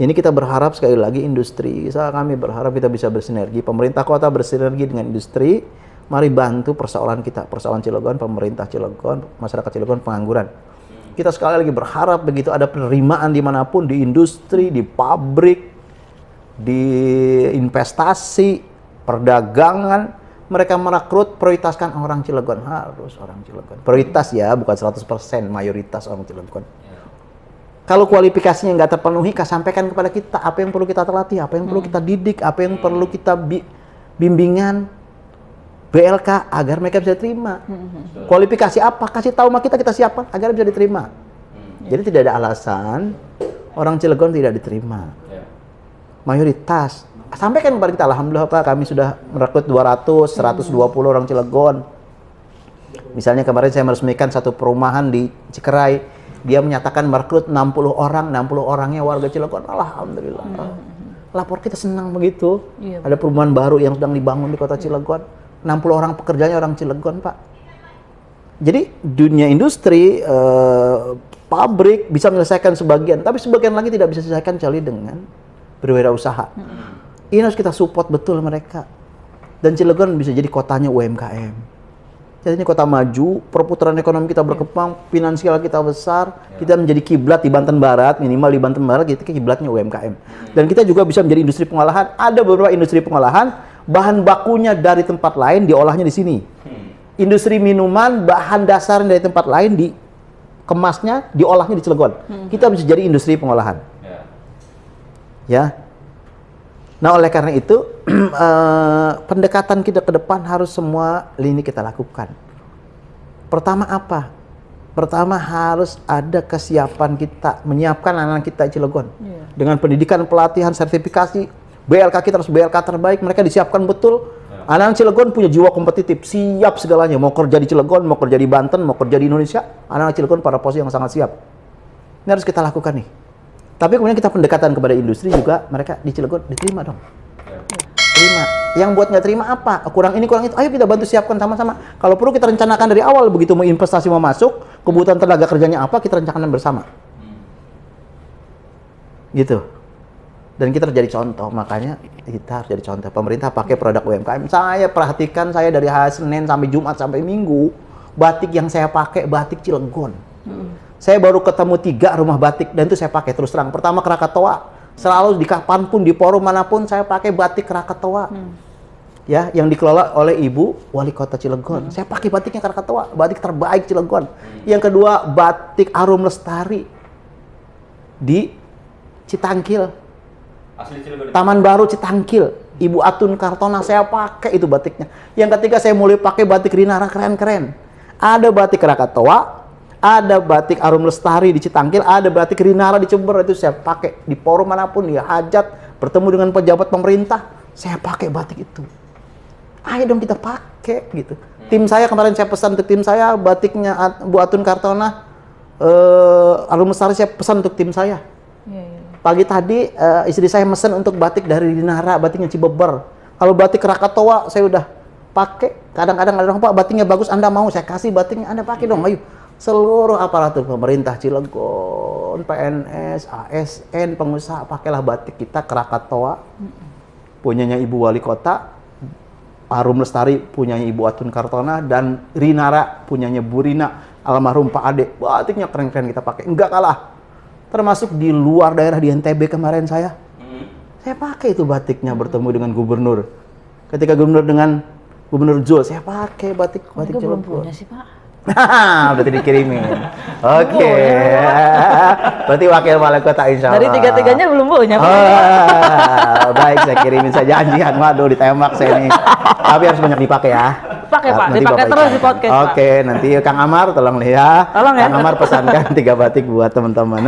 ini kita berharap sekali lagi industri, kami berharap kita bisa bersinergi, pemerintah kota bersinergi dengan industri, mari bantu persoalan kita, persoalan Cilegon, pemerintah Cilegon, masyarakat Cilegon, pengangguran. Kita sekali lagi berharap begitu ada penerimaan dimanapun, di industri, di pabrik, di investasi, perdagangan, mereka merekrut, prioritaskan orang Cilegon, harus orang Cilegon. Prioritas ya, bukan 100%, mayoritas orang Cilegon. Kalau kualifikasinya nggak terpenuhi, sampaikan kepada kita apa yang perlu kita terlatih, apa yang perlu kita didik, apa yang perlu kita bimbingan BLK agar mereka bisa terima. Kualifikasi apa? Kasih tahu sama kita, kita siapkan agar bisa diterima. Jadi tidak ada alasan orang Cilegon tidak diterima. Mayoritas. Sampaikan kepada kita, alhamdulillah Pak, kami sudah merekrut 120 orang Cilegon. Misalnya kemarin saya meresmikan satu perumahan di Cikerai, dia menyatakan merekrut 60 orang, 60 orangnya warga Cilegon. Alhamdulillah. Lapor kita senang begitu. Iya, ada perumahan baru yang sedang dibangun di kota Cilegon. 60 orang pekerjanya orang Cilegon, Pak. Jadi dunia industri, pabrik bisa menyelesaikan sebagian, tapi sebagian lagi tidak bisa diselesaikan kecuali dengan berwirausaha. Ini harus kita support betul mereka. Dan Cilegon bisa jadi kotanya UMKM. Jadi ini kota maju, perputaran ekonomi kita berkembang, finansial kita besar, kita menjadi kiblat di Banten Barat, minimal di Banten Barat kita kiblatnya UMKM. Dan kita juga bisa menjadi industri pengolahan. Ada beberapa industri pengolahan, bahan bakunya dari tempat lain diolahnya di sini. Industri minuman, bahan dasar dari tempat lain dikemasnya, diolahnya di Cilegon. Kita bisa jadi industri pengolahan. Ya. Nah, oleh karena itu, pendekatan kita ke depan harus semua lini kita lakukan. Pertama apa? Pertama harus ada kesiapan kita, menyiapkan anak-anak kita di Cilegon. Dengan pendidikan, pelatihan, sertifikasi, BLK kita harus BLK terbaik, mereka disiapkan betul. Anak-anak Cilegon punya jiwa kompetitif, siap segalanya. Mau kerja di Cilegon, mau kerja di Banten, mau kerja di Indonesia, anak-anak Cilegon pada posisi yang sangat siap. Ini harus kita lakukan nih. Tapi kemudian kita pendekatan kepada industri juga, mereka di Cilegon diterima dong. Terima. Yang buat nggak terima apa? Kurang ini, kurang itu. Ayo kita bantu siapkan sama-sama. Kalau perlu kita rencanakan dari awal, begitu mau investasi mau masuk, kebutuhan tenaga kerjanya apa, kita rencanakan bersama. Gitu. Dan kita harus jadi contoh, makanya kita harus jadi contoh. Pemerintah pakai produk UMKM. Saya perhatikan, saya dari hari Senin sampai Jumat sampai Minggu, batik yang saya pakai batik Cilegon. Saya baru ketemu 3 rumah batik dan itu saya pakai terus terang. Pertama Krakatoa, selalu di kapanpun di forum manapun saya pakai batik Krakatoa. Ya, yang dikelola oleh Ibu Wali Kota Cilegon. Saya pakai batiknya Krakatoa, batik terbaik Cilegon. Yang kedua batik Arum Lestari di Citangkil. Asli Cilegon. Taman Baru Citangkil, Ibu Atun Kartona saya pakai itu batiknya. Yang ketiga saya mulai pakai batik Rinara keren-keren. Ada batik Krakatoa, ada batik Arum Lestari di Citangkil, ada batik Rinara di Jember, itu saya pakai di forum manapun, di hajat, bertemu dengan pejabat pemerintah, saya pakai batik itu. Ayo dong kita pakai gitu. Tim saya kemarin saya pesan untuk tim saya batiknya Bu Atun Kartona, Arum Lestari saya pesan untuk tim saya. Pagi tadi istri saya mesen untuk batik dari Rinara, batiknya Cibeber. Kalau batik Krakatoa saya udah pakai. Kadang-kadang ada orang, Pak batiknya bagus, Anda mau saya kasih batiknya, Anda pakai dong, ayo. Seluruh aparatur pemerintah Cilegon, PNS, ASN, pengusaha pakailah batik kita Krakatoa. Punyanya Ibu Wali Kota, Arum Lestari punyanya Ibu Atun Kartona, dan Rinara punyanya Bu Rina, almarhum Pak Ade. Batiknya keren-keren kita pakai, enggak kalah. Termasuk di luar daerah di NTB kemarin saya pakai itu batiknya bertemu dengan gubernur. Ketika gubernur Zul, saya pakai batik belum Cilegon. punya sih Pak. Berarti dikirimin. Oke. Berarti wakil wali kota insya Allah. Dari tiga-tiganya belum punya Pak. Baik, saya kirimin saja janjian. Waduh, ditembak saya ini. Tapi harus banyak dipakai ya. Pakai Pak, Nanti dipakai Bapak terus ikan. di podcast Pak. Oke, nanti Kang Amar tolong ya. Tolong ya. Kang Amar pesankan 3 batik buat teman-teman.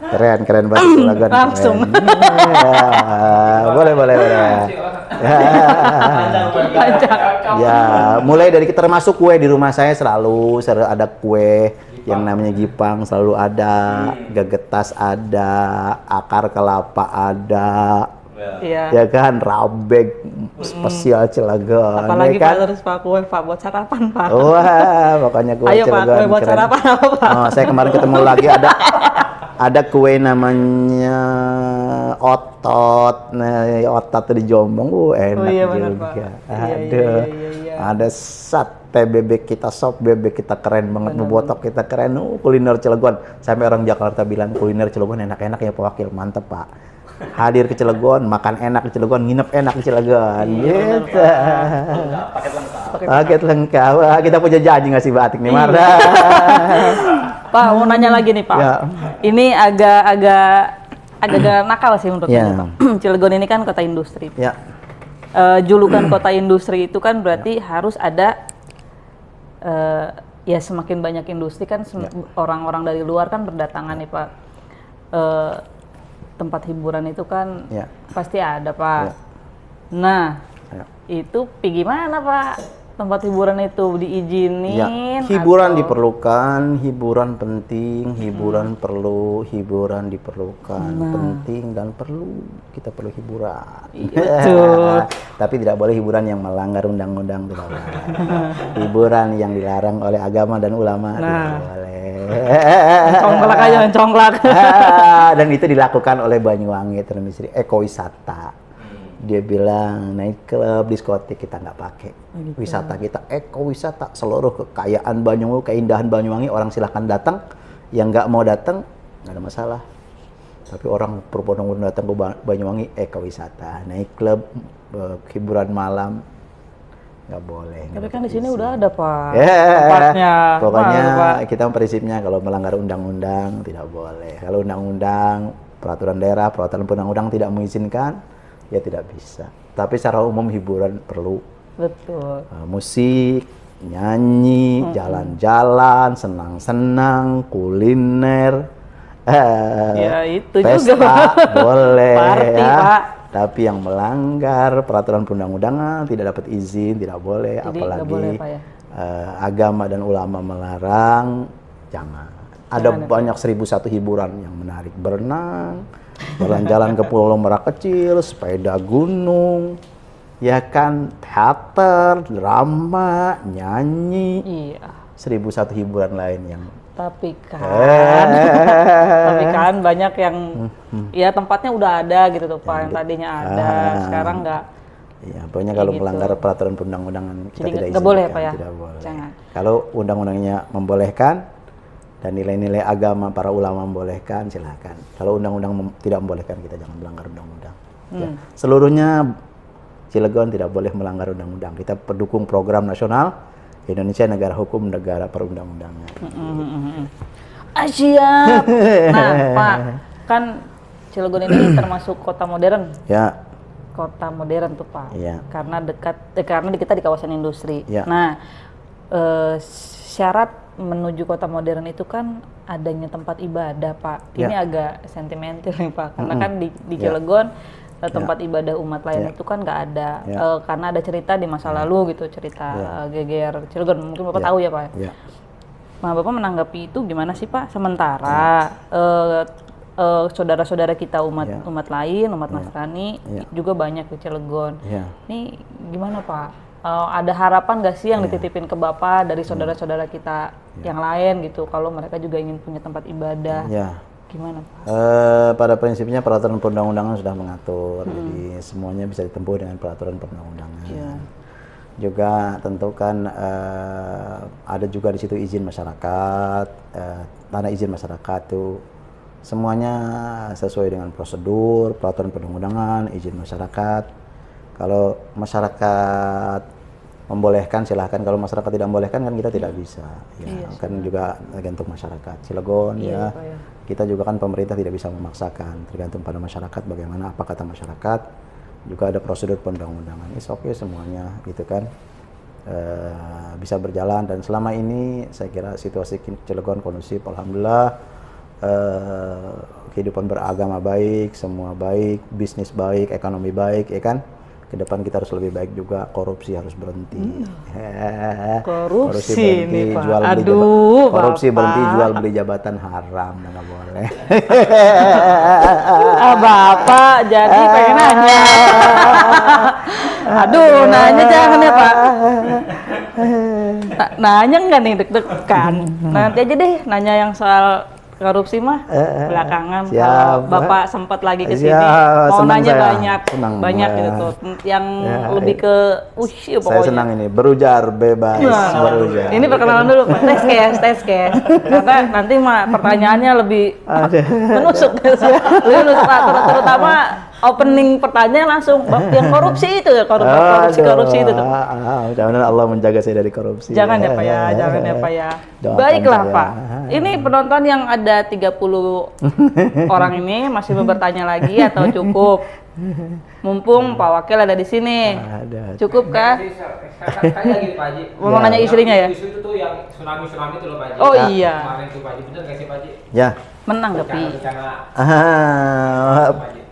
Keren batik Cilegon. Langsung. Boleh. Ya, mulai dari termasuk kue di rumah saya selalu ada kue yang namanya gipang selalu ada, gegetas ada, akar kelapa ada. Iya. Ya kan, rabek spesial Cilegon. Apalagi ya kan? Pak terus Pak kue Pak buat sarapan Pak. Wah, pokoknya kue Ayo Pak, Cilegon kue buat keren. sarapan apa Pak? Oh, saya kemarin ketemu lagi ada kue namanya otot. Nah, otot di Jombang, enak Oh iya, benar, juga. Pak. Ada, Iya. ada sate bebek kita, sop bebek kita keren banget, bobotok kita keren. Kuliner Cilegon. Sampai orang Jakarta bilang kuliner Cilegon enak-enak ya Pak Wakil, mantep Pak. Hadir ke Cilegon, makan enak di Cilegon, nginep enak di Cilegon. Gitu. Paket lengkap. Wah, kita punya janji ngasih batik nih, Marda. Pak mau nanya lagi nih Pak. Ya. Ini agak nakal sih menurut Ya. saya Pak. Cilegon ini kan kota industri. Ya. Julukan kota industri itu kan berarti harus ada ya semakin banyak industri kan orang-orang dari luar kan berdatangan nih Pak. Tempat hiburan itu kan pasti ada Pak. Nah, itu gimana Pak? Tempat hiburan itu diizinin? Ya, hiburan diperlukan, hiburan penting, hiburan perlu, hiburan diperlukan, penting dan perlu. Kita perlu hiburan. Betul. Tapi tidak boleh hiburan yang melanggar undang-undang, tidak boleh. Hiburan yang dilarang oleh agama dan ulama tidak boleh. Mencongklak aja, mencongklak. Dan itu dilakukan oleh Banyuwangi Termisri ekowisata. Dia bilang naik klub, diskotik kita nggak pakai. Wisata kita ekowisata, seluruh kekayaan Banyuwangi, keindahan Banyuwangi, orang silahkan datang. Yang nggak mau datang nggak ada masalah. Tapi orang berbondong-bondong datang ke Banyuwangi ekowisata, naik klub, hiburan malam nggak boleh. Tapi kan di sini udah ada Pak. Tempatnya. Pokoknya kita prinsipnya kalau melanggar undang-undang tidak boleh. Kalau undang-undang, peraturan daerah, peraturan undang-undang tidak mengizinkan, ya tidak bisa. Tapi secara umum hiburan perlu. Betul. Musik, nyanyi, jalan-jalan, senang-senang, kuliner, Ya itu pesta, juga. boleh. Party, ya. Pak. Tapi yang melanggar peraturan perundang-undangan tidak dapat izin, tidak boleh. Jadi apalagi nggak boleh, Pak, ya? Agama dan ulama melarang, jangan. Ada banyak 1001 hiburan yang menarik, berenang, jalan-jalan ke Pulau Merak kecil, sepeda gunung, ya kan, teater, drama, nyanyi, Iya. 1001 hiburan lain yang Tapi kan banyak yang ya tempatnya udah ada gitu tuh Pak, yang tadinya ada, sekarang nggak. Iya, pokoknya kalau gitu. melanggar peraturan perundang-undangan kita Jadi tidak nggak boleh, izinkan, Pak, ya? tidak boleh. Jangan. Kalau undang-undangnya membolehkan dan nilai-nilai agama para ulama membolehkan, silakan. Kalau undang-undang tidak membolehkan, kita jangan melanggar undang-undang. Ya. Seluruhnya Cilegon tidak boleh melanggar undang-undang. Kita pendukung program nasional Indonesia negara hukum, negara perundang-undangan. Siap. Nah Pak, kan Cilegon ini termasuk kota modern. Ya. Kota modern tuh Pak. Iya. Karena karena kita di kawasan industri. Ya. Nah, syarat menuju kota modern itu kan adanya tempat ibadah Pak. Ini Ya. agak sentimental nih Pak, karena kan di Ya. Cilegon tempat ibadah umat lain Ya. itu kan nggak ada. Ya. Karena ada cerita di masa lalu gitu, cerita geger Cilegon. Mungkin Bapak Ya. tahu ya Pak. Ya. Nah, Bapak menanggapi itu gimana sih Pak? Sementara saudara-saudara kita umat lain, umat Nasrani juga banyak di Cilegon. Ya. Ini gimana Pak? Ada harapan nggak sih yang dititipin ke Bapak dari saudara-saudara kita yang lain gitu, kalau mereka juga ingin punya tempat ibadah? Ya. Gimana Pak? Pada prinsipnya peraturan perundang-undangan sudah mengatur, jadi semuanya bisa ditempuh dengan peraturan perundang-undangan. Iya. Juga tentu kan ada juga di situ izin masyarakat, tanah izin masyarakat tuh semuanya sesuai dengan prosedur, peraturan perundang-undangan, izin masyarakat. Kalau masyarakat membolehkan silahkan, kalau masyarakat tidak membolehkan kan kita tidak bisa. Ya, kan juga tergantung masyarakat. Cilegon ya, Pak, ya. kita juga kan pemerintah tidak bisa memaksakan, tergantung pada masyarakat bagaimana apa kata masyarakat. Juga ada prosedur perundang-undangan. Oke semuanya gitu kan. Bisa berjalan dan selama ini saya kira situasi Cilegon kondusif, alhamdulillah. Kehidupan beragama baik, semua baik, bisnis baik, ekonomi baik, ya kan. Ke depan kita harus lebih baik juga, korupsi harus berhenti. Korupsi nih, Pak. jual beli Aduh, korupsi Bapak. berhenti, jual beli jabatan haram, nggak boleh. Bapak jadi pengen nanya. Aduh, nanya jangan ya Pak. Nanya nggak nih deg-degan? Nanti aja deh nanya yang soal korupsi mah belakangan. Siap. Kalau Bapak sempat lagi ke sini, Siap, mau senang nanya saya. banyak, Senang. banyak gitu tuh. Yang lebih ke Saya pokoknya. senang ini, berujar bebas, Nah, berujar. ini perkenalan dulu Pak, tes case. Karena nanti mah pertanyaannya lebih menusuk, lebih menusuk Pak. Terutama opening pertanyaan langsung yang korupsi itu ya, korupsi itu tuh. Mudah-mudahan Allah menjaga saya dari korupsi. Jangan ya Pak ya, jangan ya Pak ya. Doakan Baiklah saya. Pak. Ini penonton yang ada 30 orang ini masih mau bertanya lagi atau cukup? Mumpung Pak Wakil ada di sini. Ada. Cukup kah? Saya lagi Pak Haji. Mau nanya istrinya ya? Isu itu tuh yang tsunami itu loh Pak Haji. Oh iya. Kemarin tuh Pak Haji, bener nggak sih Pak Haji? Ya. Menanggapi. Bencana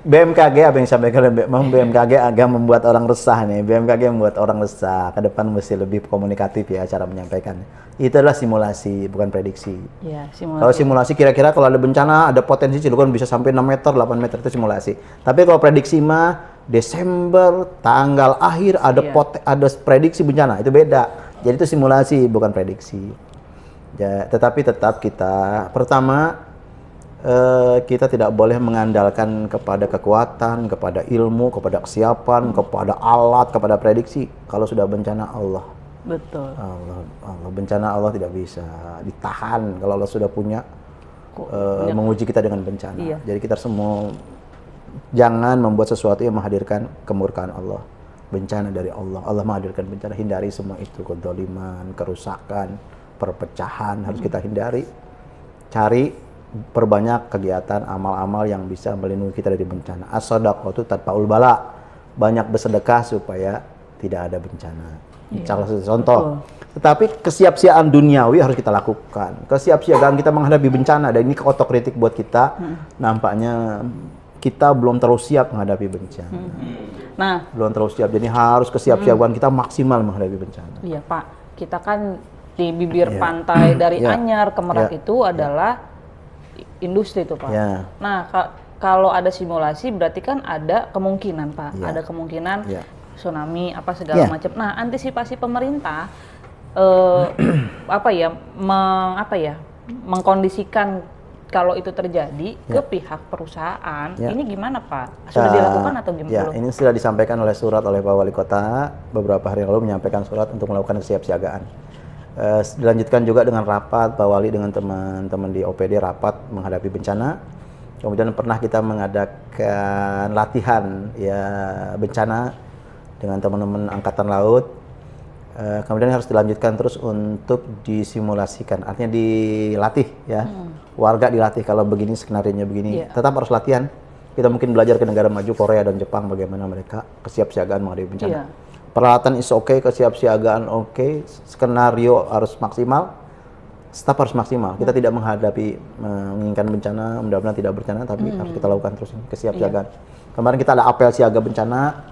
BMKG apa yang disampaikan oleh BMKG agak membuat orang resah nih. BMKG membuat orang resah. Ke depan mesti lebih komunikatif ya cara menyampaikan. Itu adalah simulasi, bukan prediksi. Ya, Kalau simulasi kira-kira kalau ada bencana, ada potensi Cilegon bisa sampai 6 meter, 8 meter itu simulasi. Tapi kalau prediksi mah Desember tanggal akhir ada ada prediksi bencana, itu beda. Jadi itu simulasi bukan prediksi. Ya, tetapi tetap kita pertama kita tidak boleh mengandalkan kepada kekuatan, kepada ilmu, kepada kesiapan, kepada alat, kepada prediksi. Kalau sudah bencana Allah. Betul. Allah bencana Allah tidak bisa ditahan kalau Allah sudah punya menguji kita dengan bencana. Iya. Jadi kita semua jangan membuat sesuatu yang menghadirkan kemurkaan Allah. Bencana dari Allah. Allah menghadirkan bencana, hindari semua itu, kezaliman, kerusakan, perpecahan harus kita hindari. Cari perbanyak kegiatan amal-amal yang bisa melindungi kita dari bencana. As-shadaqatu tadfa'ul bala. Banyak bersedekah supaya tidak ada bencana. Salah satu contoh. Tetapi kesiapsiagaan duniawi harus kita lakukan. Kesiapsiagaan kita menghadapi bencana, dan ini otokritik buat kita. Nampaknya kita belum terlalu siap menghadapi bencana. Nah, Belum terlalu siap. Jadi harus kesiapsiagaan kita maksimal menghadapi bencana. iya Pak, kita kan di bibir pantai dari Anyar ke Merak itu adalah industri tuh Pak. Ya. Nah, kalau ada simulasi berarti kan ada kemungkinan Pak, ada kemungkinan tsunami apa segala macam. Nah, antisipasi pemerintah mengkondisikan kalau itu terjadi ke pihak perusahaan. Ini gimana Pak? Sudah dilakukan atau gimana? Ya, ini sudah disampaikan oleh surat oleh Pak Wali Kota beberapa hari lalu, menyampaikan surat untuk melakukan kesiapsiagaan. Dilanjutkan juga dengan rapat Pak Wali dengan teman-teman di OPD, rapat menghadapi bencana. Kemudian pernah kita mengadakan latihan ya bencana dengan teman-teman Angkatan Laut. Kemudian harus dilanjutkan terus untuk disimulasikan, artinya dilatih ya. Warga dilatih kalau begini skenarionya begini. Tetap harus latihan Kita mungkin belajar ke negara maju Korea dan Jepang bagaimana mereka kesiapsiagaan menghadapi bencana. Iya. Peralatan is oke, kesiapsiagaan oke, skenario harus maksimal, staf harus maksimal. Kita tidak menginginkan bencana, mudah-mudahan tidak bencana, tapi harus kita lakukan terus ini, kesiapsiagaan. Kemarin kita ada apel siaga bencana,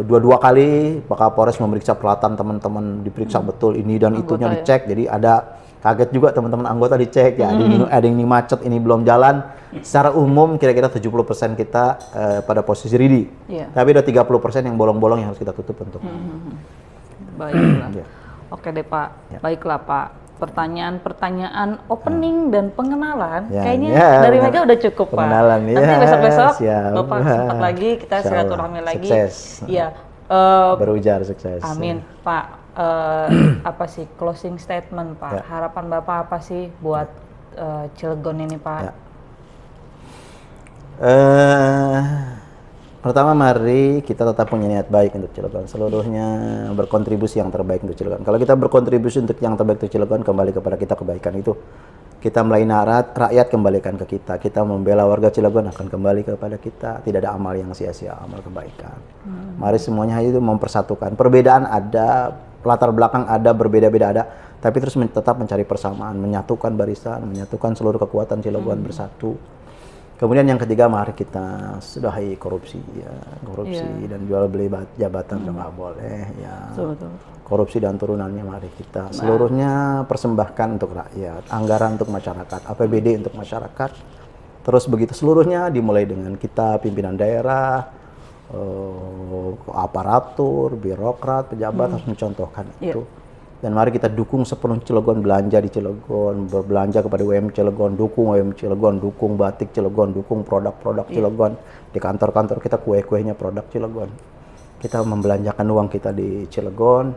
dua kali Pak Kapolres memeriksa peralatan teman-teman, diperiksa betul ini dan itunya dicek. Jadi ada kaget juga teman-teman anggota dicek ya, ada yang ini macet, ini belum jalan. Secara umum kira-kira 70% kita pada posisi ready. Tapi ada 30% yang bolong-bolong yang harus kita tutup untuk. Baiklah. Ya. Oke deh Pak. Baiklah Pak. Pertanyaan opening dan pengenalan kayaknya dari Mega udah cukup Pak. Nanti besok-besok Bapak sempat lagi kita silaturahmi lagi. Sukses. Iya. Berujar sukses. Amin Pak. Apa sih closing statement Pak? Harapan Bapak apa sih buat Cilegon ini Pak? Pertama mari kita tetap punya niat baik untuk Cilegon, seluruhnya berkontribusi yang terbaik untuk Cilegon. Kalau kita berkontribusi untuk yang terbaik untuk Cilegon, kembali kepada kita kebaikan itu. Kita melayani rakyat, kembalikan ke kita. Kita membela warga Cilegon, akan kembali kepada kita. Tidak ada amal yang sia-sia, amal kebaikan. Mari semuanya itu mempersatukan. Perbedaan ada, latar belakang ada, berbeda-beda ada, tapi terus tetap mencari persamaan, menyatukan barisan, menyatukan seluruh kekuatan Cilegon bersatu. Kemudian yang ketiga, mari kita sudahi korupsi, ya, korupsi dan jual beli jabatan sudah nggak boleh, ya. Korupsi dan turunannya mari kita seluruhnya persembahkan untuk rakyat, anggaran untuk masyarakat, APBD untuk masyarakat. Terus begitu seluruhnya dimulai dengan kita pimpinan daerah, aparatur, birokrat, pejabat harus mencontohkan itu. Dan mari kita dukung sepenuh Cilegon, belanja di Cilegon, berbelanja kepada UMKM Cilegon, dukung UMKM Cilegon, dukung batik Cilegon, dukung produk-produk Cilegon. Di kantor-kantor kita kue-kuenya produk Cilegon. Kita membelanjakan uang kita di Cilegon.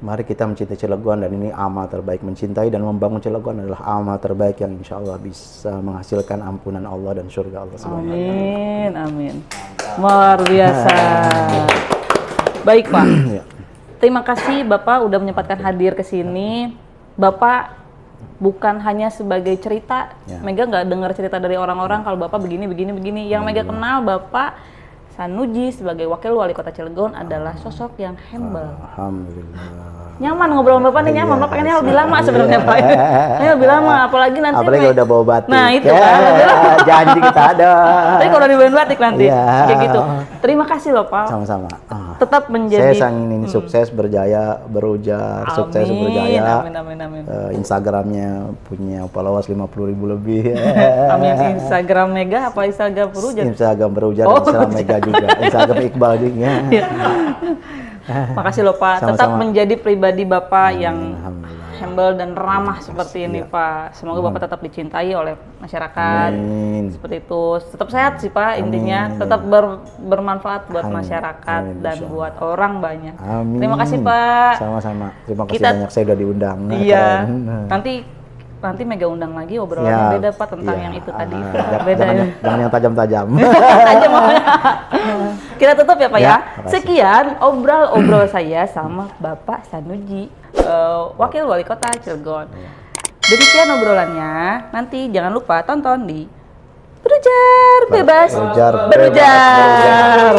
Mari kita mencintai Cilegon, dan ini amal terbaik. Mencintai dan membangun Cilegon adalah amal terbaik yang insya Allah bisa menghasilkan ampunan Allah dan surga Allah SWT. Amin, amin. Luar biasa. Baik Pak. Terima kasih Bapak udah menyempatkan hadir ke sini. Bapak bukan hanya sebagai cerita, Mega nggak dengar cerita dari orang-orang kalau Bapak begini. Yang Mega kenal Bapak Sanuji sebagai Wakil Wali Kota Cilegon adalah sosok yang humble. Alhamdulillah. Nyaman ngobrol sama Bapak nih, nyaman. Bapak pengennya lebih lama sebenarnya Pak. Ini lebih lama, apalagi nanti. Apalagi udah bawa batik. Nah itu kan. Janji kita ada. Tapi kalau dibawain batik nanti, kayak gitu. Terima kasih loh Pak. Sama-sama. Tetap menjadi. Saya ingin sukses, berjaya, berujar, sukses berjaya. Amin. Instagramnya punya followers 50.000 lebih. Amin. Instagram Mega apa Instagram Berujar? Instagram Berujar dan Instagram Mega juga. Instagram Iqbal juga. Makasih loh Pak. Sama-sama. Tetap menjadi pribadi Bapak yang humble dan ramah seperti ini Pak. Semoga Bapak tetap dicintai oleh masyarakat. Seperti itu. Tetap sehat sih Pak intinya. Tetap bermanfaat buat masyarakat dan buat orang banyak. Terima kasih Pak. Sama-sama. Terima kasih banyak saya udah diundang. Iya. Nanti Mega undang lagi obrolannya beda Pak tentang yang itu tadi. Beda jangan yang tajam-tajam. Tajam. Kita tutup ya Pak ya. Sekian obrol saya sama Bapak Sanuji, Wakil Wali Kota Cilegon. Demikian obrolannya. Nanti jangan lupa tonton di Berujar Bebas. Berujar.